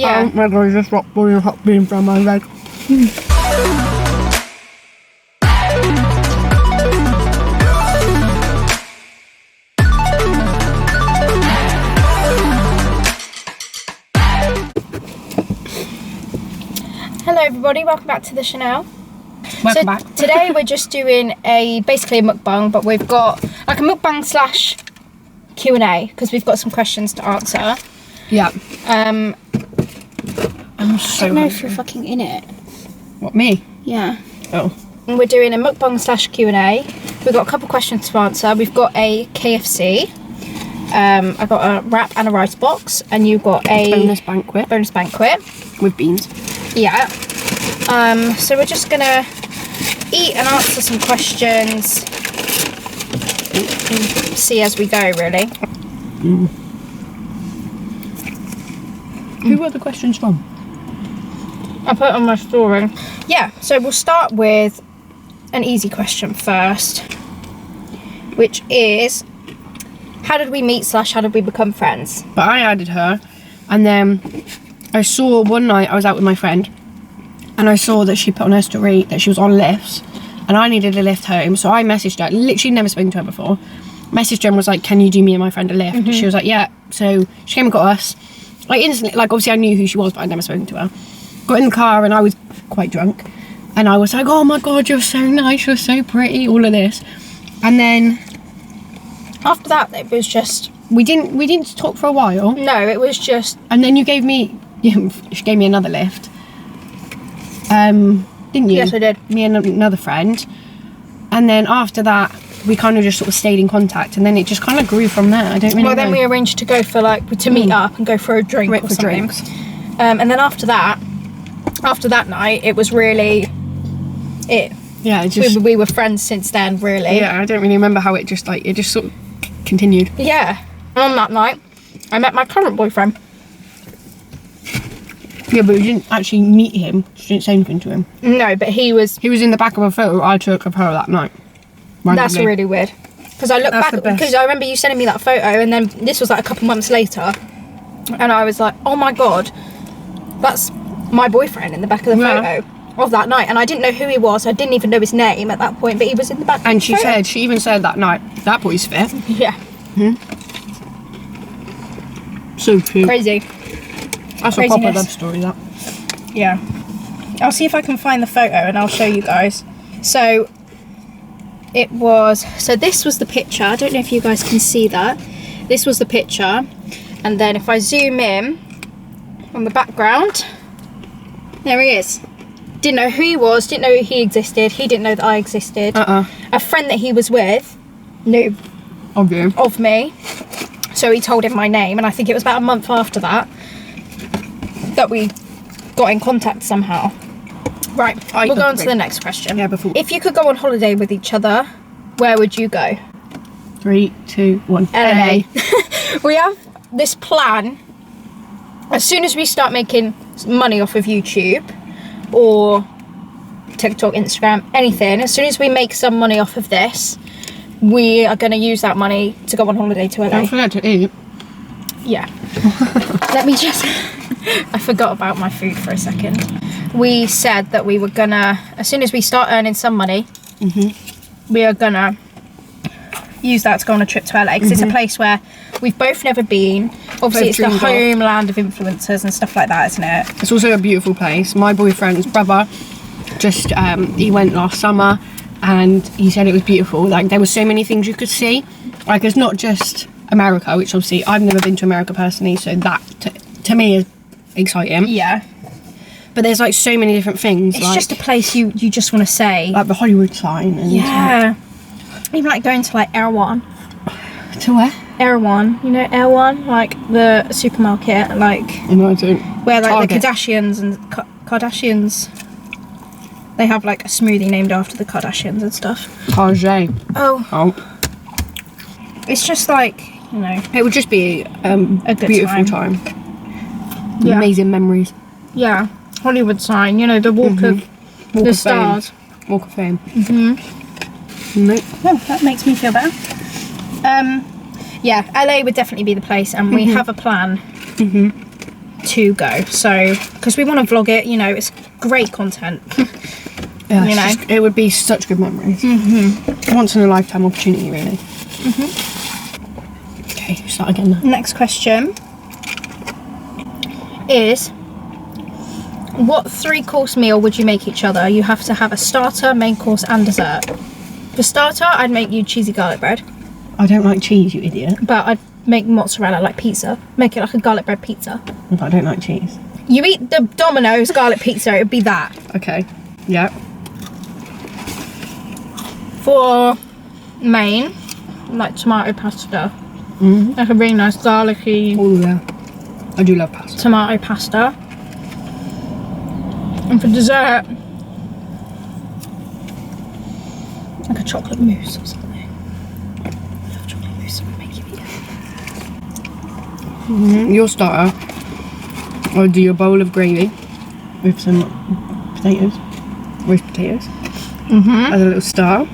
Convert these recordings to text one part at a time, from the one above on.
Yeah. Oh my god, I just dropped boiling hot bean from my leg. Hello everybody, welcome back to the Chanel. Welcome back. Today we're just doing basically a mukbang, but we've got like a mukbang slash Q&A because we've got some questions to answer. Yeah. I'm so I don't know if hungry. you're fucking in it. What, me? Yeah. Oh. And we're doing a mukbang slash Q&A. We've got a couple questions to answer. We've got a KFC. I got a wrap and a rice box, and you got a Bonus banquet. with beans. Yeah. So we're just gonna eat and answer some questions. See as we go, really. Who were the questions from? I put it on my story. Yeah, so we'll start with an easy question first, which is, how did we meet / how did we become friends? But I added her, and then I saw one night I was out with my friend, and I saw that she put on her story that she was on lifts, and I needed a lift home, so I messaged her. Literally never spoken to her before. Messaged her and was like, "Can you do me and my friend a lift?" She was like, "Yeah." So she came and got us. Like instantly, like obviously I knew who she was, but I'd never spoken to her. Got in the car and I was quite drunk, and I was like, "Oh my god, you're so nice, you're so pretty," all of this, and then After that, it was just... we didn't talk for a while. No, it was just... And then you gave me, she gave me another lift. Didn't you? Yes, I did. Me and another friend. And then after that, we kind of just sort of stayed in contact, and then it just kind of grew from there. I don't really know. Well, then we arranged to go for like, to meet up and go for a drink Went or for something. drinks. And then after that night, it was really it. Yeah, it just... We were friends since then, really. Yeah, I don't really remember how it just sort of continued. Yeah. And on that night, I met my current boyfriend. Yeah, but we didn't actually meet him. She didn't say anything to him. No, but he was... He was in the back of a photo I took of her that night. Randomly. That's really weird. Because I look back, the best. because I remember you sending me that photo, and then this was like a couple months later, and I was like, oh my god, that's my boyfriend in the back of the photo of that night. And I didn't know who he was. I didn't even know his name at that point, but he was in the back And of the photo. she even said that night, "That boy's fit." Yeah. So cute. Crazy. That's a proper Craziness. love story, that. Yeah. I'll see if I can find the photo and I'll show you guys. So it was, so this was the picture. I don't know if you guys can see that. This was the picture. And then if I zoom in on the background, there he is. Didn't know who he was, didn't know he existed. He didn't know that I existed. A friend that he was with knew Of you. of me. So he told him my name, and I think it was about a month after that we got in contact somehow. Right, we'll go on to the next question. Yeah, before. If you could go on holiday with each other, where would you go? 3, 2, 1. LA. We have this plan. As soon as we start making money off of YouTube or TikTok, Instagram, anything, as soon as we make some money off of this, we are going to use that money to go on holiday to LA. Don't forget to eat. Yeah. Let me just... I forgot about my food for a second. We said that we were gonna, as soon as we start earning some money, we are gonna use that to go on a trip to LA, because it's a place where we've both never been. Obviously, it's the homeland of influencers and stuff like that, isn't it? It's also a beautiful place. My boyfriend's brother just, he went last summer, and he said it was beautiful. Like, there were so many things you could see. Like, it's not just America, which obviously I've never been to America personally, so that to me is exciting. Yeah. But there's like so many different things. It's like, just a place you just want to say. like the Hollywood sign. And Yeah. Even like going to like Erewhon. To where? Erewhon. You know Erewhon? Like the supermarket, like... No, I don't. Where like Target. the Kardashians and Kardashians, they have like a smoothie named after the Kardashians and stuff. Target. Oh, it's just like, you know, It would just be a good beautiful time. Yeah. Amazing memories. Yeah, Hollywood sign. You know, the Walk of Walk the of Stars. Fame. Walk of Fame. Nope. Oh, that makes me feel better. Yeah, LA would definitely be the place, and we have a plan to go. So, because we want to vlog it, you know, it's great content. Yeah, You know? it would be such good memories. Once in a lifetime opportunity, really. Okay, start again now. Next question is, what 3-course meal would you make each other? You have to have a starter, main course and dessert. For starter, I'd make you cheesy garlic bread, I don't like cheese, you idiot. but I'd make mozzarella like pizza. Make it like a garlic bread pizza. But I don't like cheese. You eat the Domino's garlic pizza, it'd be that. Okay. Yeah. For main, like tomato pasta. Like a really nice garlicky Oh yeah. I do love pasta. tomato pasta. And for dessert, like a chocolate mousse or something. I love chocolate mousse, I would make you eat it. Your starter, I would do a bowl of gravy with some potatoes, roast potatoes, as a little star.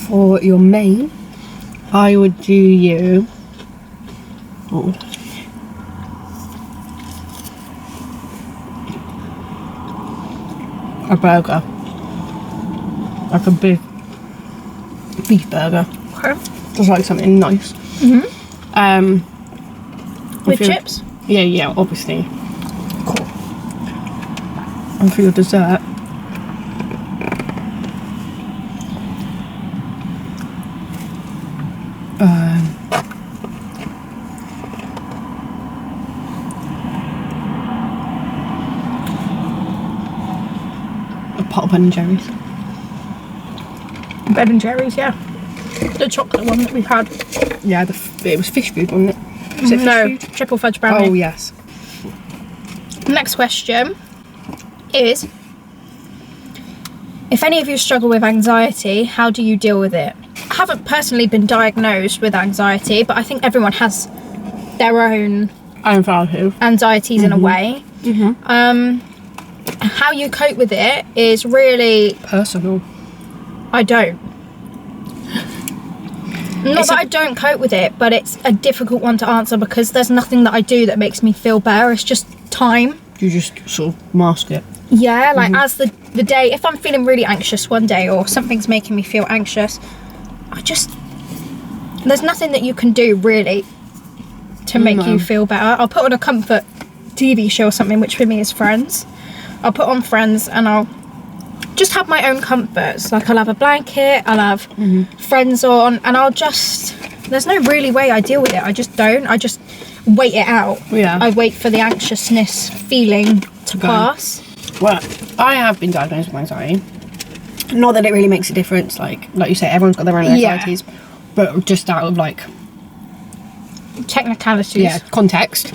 For your main, I would do you. What would I do? A burger, like a big beef burger. Okay. Just like something nice. With your- chips? Yeah, obviously. Cool. And for your dessert, a pot of Ben and Jerry's. Ben and Jerry's, yeah. The chocolate one that we've had. Yeah, it was fish food, wasn't it? Was it fish No, food? triple fudge brownie. Oh yes. Next question is, if any of you struggle with anxiety, how do you deal with it? I haven't personally been diagnosed with anxiety, but I think everyone has their own Anxiety. anxieties in a way. How you cope with it is really, Personal. I don't. Not that I don't cope with it, but it's a difficult one to answer because there's nothing that I do that makes me feel better. It's just time. You just sort of mask it. Yeah, like as the day, if I'm feeling really anxious one day or something's making me feel anxious, there's nothing that you can do really to make you feel better. I'll put on a comfort TV show or something, which for me is Friends. I'll put on Friends and I'll just have my own comforts. Like I'll have a blanket, I'll have Friends on, and there's no really way I deal with it. I just don't. I just wait it out. Yeah. I wait for the anxiousness feeling to pass. Well, I have been diagnosed with anxiety. Not that it really makes a difference. Like you say, everyone's got their own anxieties, but just out of like Technicalities. context,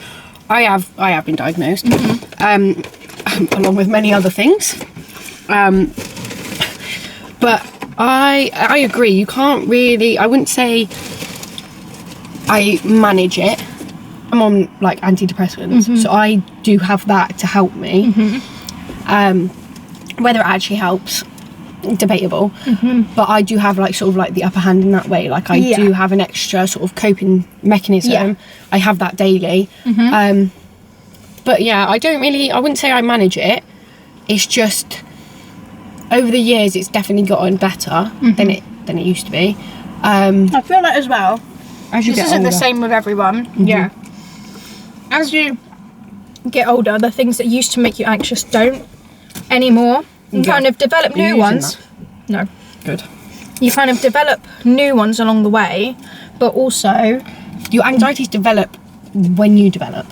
I have been diagnosed, along with many other things. But I agree. You can't really. I wouldn't say I manage it. I'm on like antidepressants, so I do have that to help me. Whether it actually helps, debatable. But I do have like sort of like the upper hand in that way. Like I do have an extra sort of coping mechanism. I have that daily. But yeah, I wouldn't say I manage it. It's just over the years it's definitely gotten better than it used to be. I feel that as well. As you This get isn't older. the same with everyone. Yeah. As you get older, the things that used to make you anxious don't anymore. You kind of develop Are you new using ones. that? No. Good. You kind of develop new ones along the way, but also, Your anxieties develop when you develop.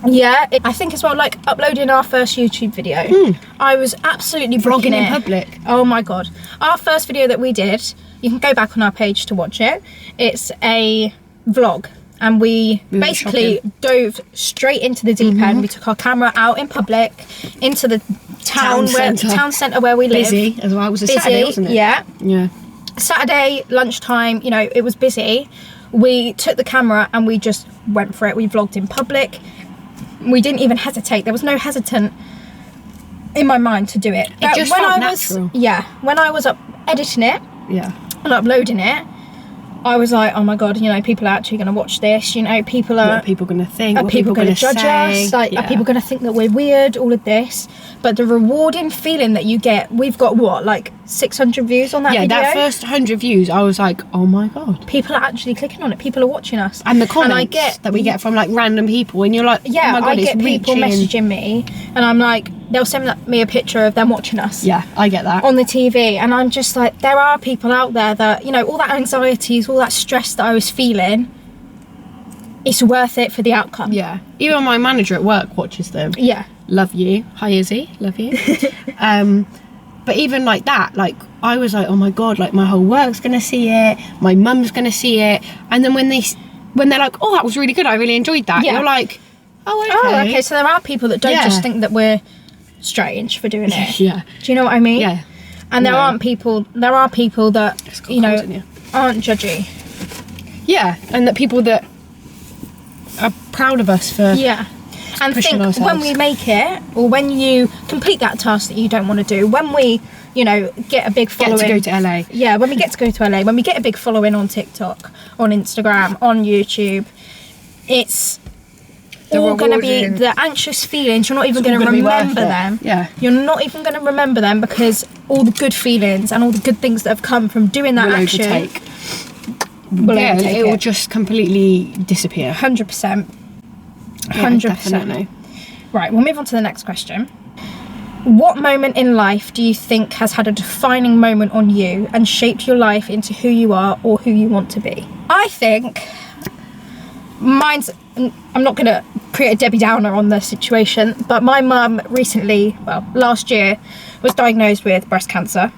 I think as well, like uploading our first YouTube video, I was absolutely Vlogging bricking in it. public. Oh my god. Our first video that we did, you can go back on our page to watch it. It's a vlog. And we went basically dove straight into the deep end. We took our camera out in public into the town centre where we live. Busy as well. It was a Saturday, wasn't it? Yeah. Yeah. Saturday lunchtime, you know, it was busy. We took the camera and we just went for it. We vlogged in public. We didn't even hesitate. There was no hesitant in my mind to do it. It just felt natural. When I was editing it Yeah. and uploading it, I was like, oh my god, you know, people are actually going to watch this. You know, people are. What are people going to think? Are what people going to judge say? us? Like, are people going to think that we're weird? All of this, but the rewarding feeling that you get. We've got what, like 600 views on that video. Yeah, that first 100 views, I was like, oh my god. People are actually clicking on it. People are watching us. And the comments that we get from like random people, and you're like, yeah, oh my god, I get people messaging me, and I'm like, they'll send me a picture of them watching us. Yeah, I get that. On the TV, and I'm just like, there are people out there that, you know, all that anxieties, all that stress that I was feeling, it's worth it for the outcome. Yeah. Even my manager at work watches them. Yeah. Love you. Hi, Izzy. Love you. But even like that, like, I was like, oh my god, like, my whole work's gonna see it, my mum's gonna see it, and then when they're like, oh, that was really good, I really enjoyed that, you're like, oh, okay. Oh, okay, so there are people that don't just think that we're strange for doing it. Yeah. Do you know what I mean? Yeah. And there are people that, you know, aren't judgy. Yeah, and that people that are proud of us for and pushing think ourselves. When we make it, or when you complete that task that you don't want to do, when we, you know, get a big following. Get to go to LA. Yeah, when we get to go to LA, when we get a big following on TikTok, on Instagram, on YouTube, it's all going to be the anxious feelings. You're not even going to remember them. Yeah. You're not even going to remember them because all the good feelings and all the good things that have come from doing that action it will just completely disappear. 100%. 100%. Right, we'll move on to the next question. What moment in life do you think has had a defining moment on you and shaped your life into who you are or who you want to be? I think mine's, I'm not going to create a Debbie Downer on the situation, but my mum recently, well, last year, was diagnosed with breast cancer.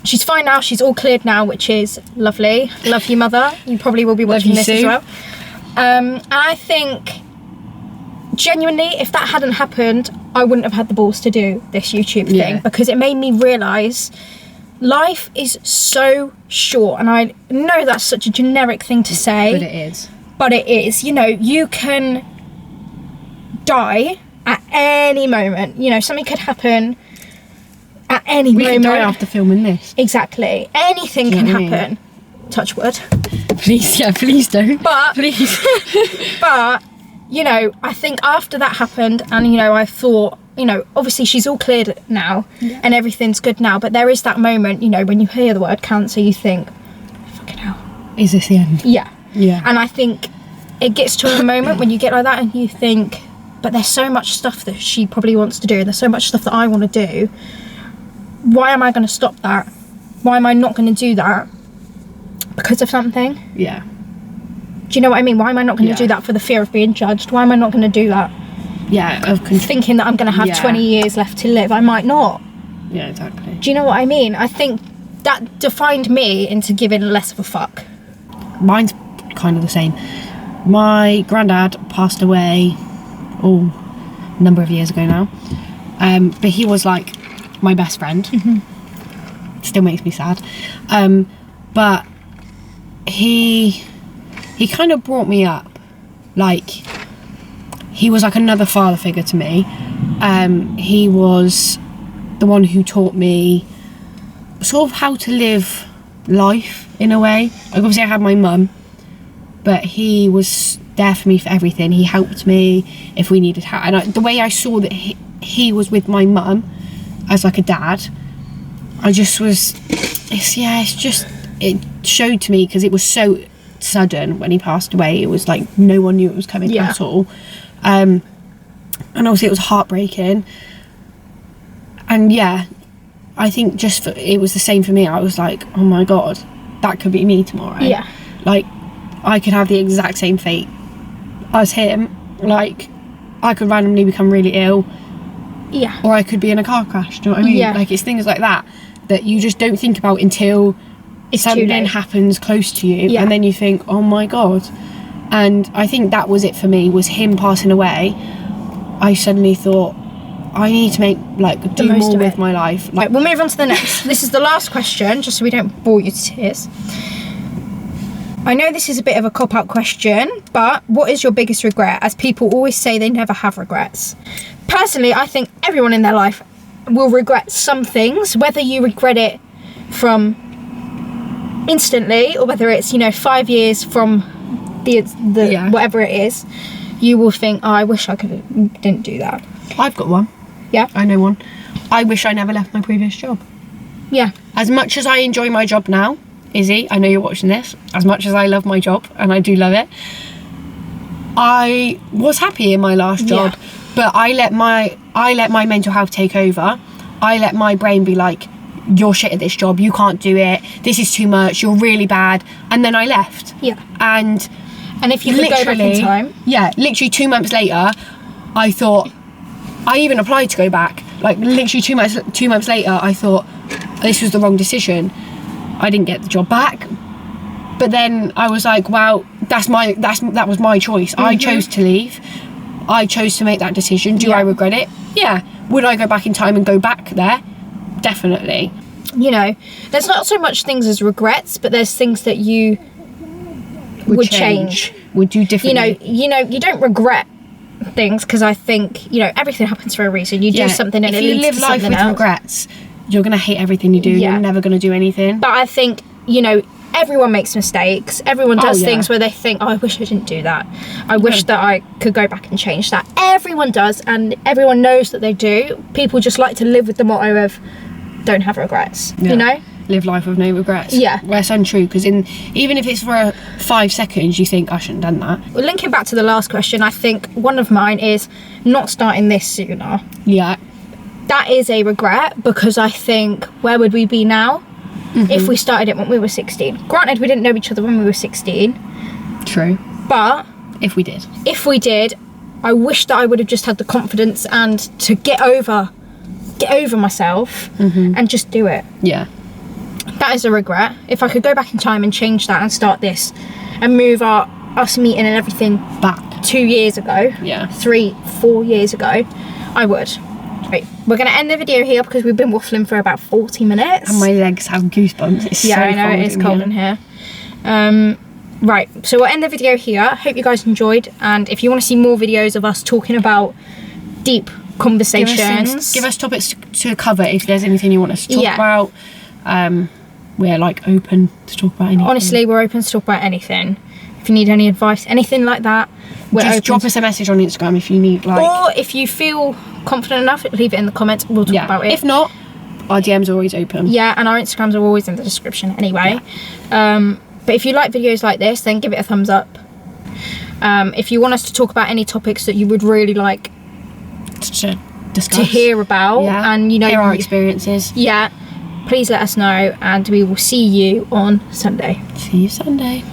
She's fine now, she's all cleared now, which is lovely. Love you, mother. You probably will be watching this as well. And I think, genuinely, if that hadn't happened, I wouldn't have had the balls to do this YouTube thing, because it made me realise life is so short. And I know that's such a generic thing to say. But it is. But it is. You know, you can die at any moment. You know, something could happen at any moment. We could die after filming this. Exactly. Anything can happen. Touch wood. Please don't. But please. But you know, I think after that happened, and you know, I thought, you know, obviously she's all cleared now, and everything's good now. But there is that moment, you know, when you hear the word cancer, you think, fucking hell, is this the end? Yeah. Yeah. And I think it gets to a moment when you get like that, and you think, but there's so much stuff that she probably wants to do, and there's so much stuff that I want to do. Why am I going to stop that? Why am I not going to do that? Because of something? Yeah. Do you know what I mean? Why am I not going to do that for the fear of being judged? Why am I not going to do that? Yeah, thinking that I'm going to have 20 years left to live. I might not. Yeah, exactly. Do you know what I mean? I think that defined me into giving less of a fuck. Mine's kind of the same. My granddad passed away a number of years ago now. But he was like my best friend. Mm-hmm. Still makes me sad. But he kind of brought me up. Like, he was like another father figure to me. He was the one who taught me sort of how to live life in a way. Like, obviously I had my mum, but he was there for me for everything. He helped me if we needed help. And the way I saw that he was with my mum as like a dad, I just was, it showed to me, because it was so sudden when he passed away. It was like no one knew it was coming at all. And obviously it was heartbreaking. And I think it was the same for me. I was like, oh my god, that could be me tomorrow. Yeah. Like, I could have the exact same fate as him. Like, I could randomly become really ill. Yeah. Or I could be in a car crash. Do you know what I mean? Yeah. Like, it's things like that you just don't think about until something happens close to you. Yeah. And then you think, oh my god. And I think that was it for me, was him passing away. I suddenly thought, I need to do more with my life. Like, right, we'll move on to the next. This is the last question, just so we don't bore you to tears. I know this is a bit of a cop-out question, but what is your biggest regret? As people always say, they never have regrets. Personally, I think everyone in their life will regret some things, whether you regret it from instantly, or whether it's, 5 years from the whatever it is, you will think, oh, I wish I didn't do that. I've got one. Yeah? I know one. I wish I never left my previous job. Yeah. As much as I enjoy my job now, Izzy, I know you're watching this, as much as I love my job, and I do love it, I was happy in my last job, but I let my mental health take over. I let my brain be like, you're shit at this job, you can't do it, this is too much, you're really bad, and then I left. Yeah. And if you could go back in time. Yeah, literally 2 months later, I thought, I even applied to go back. Like literally 2 months later, I thought this was the wrong decision. I didn't get the job back, but then I was like, well, that was my choice. I chose to leave. I chose to make that decision. Do I regret it? Yeah. Would I go back in time and go back there? Definitely. There's not so much things as regrets, but there's things that you would change. Would do differently. You don't regret things, because I think everything happens for a reason. You do something and it leads to something else. If you live life with regrets, you're gonna hate everything you do. You're never gonna do anything. But I think everyone makes mistakes. Everyone does things where they think, oh, I wish I didn't do that. I wish that I could go back and change that. Everyone does, and everyone knows that they do. People just like to live with the motto of don't have regrets. Live life with no regrets. Yeah. Well, it's untrue, because even if it's for 5 seconds, you think I shouldn't have done that. Well, linking back to the last question, I think one of mine is not starting this sooner. Yeah. That is a regret, because I think, where would we be now if we started it when we were 16? Granted, we didn't know each other when we were 16. True. But if we did, I wish that I would have just had the confidence and to get over myself and just do it. Yeah. That is a regret. If I could go back in time and change that and start this and move us meeting and everything back 2 years ago, 3-4 years ago, I would. Right, we're going to end the video here because we've been waffling for about 40 minutes. And my legs have goosebumps. It's so I know, it is cold in here. Right, so we'll end the video here. Hope you guys enjoyed, and if you want to see more videos of us talking about deep conversations, give us topics to cover if there's anything you want us to talk about. We're like open to talk about anything. Honestly, we're open to talk about anything. If you need any advice, anything like that, just drop us a message on Instagram if you need, or if you feel confident enough, leave it in the comments. We'll talk about it. If not, our DMs are always open. Yeah, and our Instagrams are always in the description anyway. But if you like videos like this, then give it a thumbs up. If you want us to talk about any topics that you would really like to discuss, to hear about, and hear our experiences, please let us know, and we will see you on Sunday. See you Sunday.